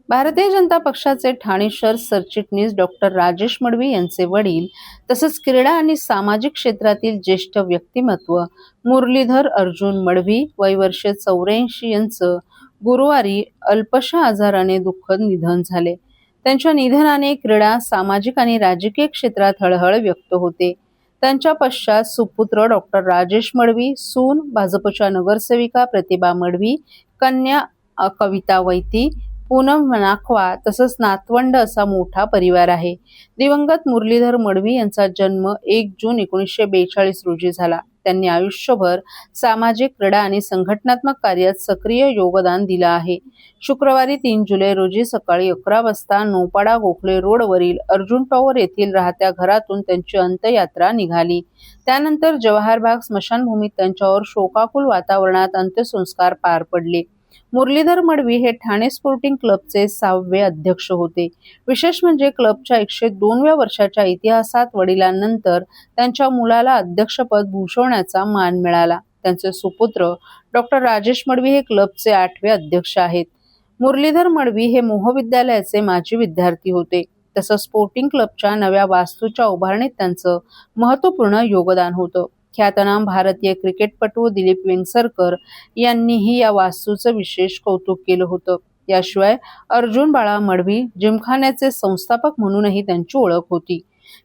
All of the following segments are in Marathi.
भारतीय जनता पक्षाचे ठाणे शहर सरचिटणीस डॉक्टर राजेश मडवी यांचे वडील तसेच क्रीडा आणि सामाजिक क्षेत्रातील ज्येष्ठ व्यक्तिमत्व मुरलीधर अर्जुन मडवी वय वर्ष 84 यांचं गुरुवारी अल्पशा आजाराने दुःखद निधन झाले. त्यांच्या निधनाने क्रीडा, सामाजिक आणि राजकीय क्षेत्रात हळहळ व्यक्त होते. त्यांच्या पश्चात सुपुत्र डॉक्टर राजेश मडवी, सून भाजपच्या नगरसेविका प्रतिभा मडवी, कन्या कविता वैती, पूनम नाखवा तसंच नातवंड असा मोठा परिवार आहे. दिवंगत मुरलीधर मडवी यांचा जन्म 1 जून 1942 रोजी झाला. त्यांनी आयुष्यभर सामाजिक, क्रीडा आणि संघटनात्मक कार्यात सक्रिय योगदान दिलं आहे. शुक्रवारी 3 जुलै रोजी सकाळी 11 वाजता नौपाडा गोखले रोडवरील अर्जुन टॉवर येथील राहत्या घरातून त्यांची अंत्ययात्रा निघाली. त्यानंतर जवाहर बाग स्मशानभूमीत त्यांच्यावर शोकाकुल वातावरणात अंत्यसंस्कार पार पडले. मुरलीधर मडवी हे ठाणे स्पोर्टिंग क्लबचे 6वे अध्यक्ष होते. विशेष म्हणजे क्लबच्या 102व्या वर्षाच्या इतिहासात वडिलांनंतर त्यांच्या मुलाला अध्यक्षपद भूषवण्याचा मान मिळाला. त्यांचे सुपुत्र डॉक्टर राजेश मडवी हे क्लबचे 8वे अध्यक्ष आहेत. मुरलीधर मडवी हे मोहविद्यालयाचे माजी विद्यार्थी होते. तसंच स्पोर्टिंग क्लबच्या नव्या वास्तूच्या उभारणीत त्यांचं महत्त्वपूर्ण योगदान होतं. ख्यातनाम भारतीय क्रिकेटपटू दिलीप वेंगसरकर यांनीही या वास्तूचं विशेष कौतुक केलं होतं. याशिवाय अर्जुन बाळा मडवी जिमखान्याचे संस्थापक म्हणूनही त्यांची ओळख होती.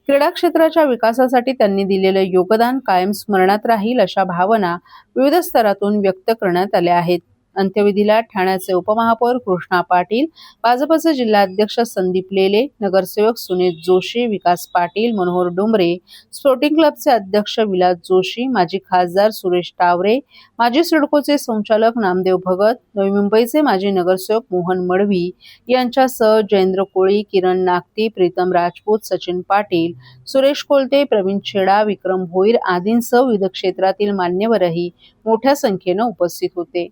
क्रीडा क्षेत्राच्या विकासासाठी त्यांनी दिलेलं योगदान कायम स्मरणात राहील अशा भावना विविध स्तरातून व्यक्त करण्यात आल्या आहेत. अंत्यविधीला ठाण्याचे उपमहापौर कृष्णा पाटील, भाजपचे जिल्हाध्यक्ष संदीप लेले, नगरसेवक सुनीत जोशी, विकास पाटील, मनोहर डुमरे, स्पोर्टिंग क्लबचे अध्यक्ष विलास जोशी, माजी खासदार सुरेश टावरे, माजी सिडकोचे संचालक नामदेव भगत, नवी मुंबईचे माजी नगरसेवक मोहन मडवी यांच्यासह जयेंद्र कोळी, किरण नागती, प्रीतम राजपूत, सचिन पाटील, सुरेश कोलते, प्रवीण छेडा, विक्रम भोईर आदींसह विविध क्षेत्रातील मान्यवरही मोठ्या संख्येनं उपस्थित होते.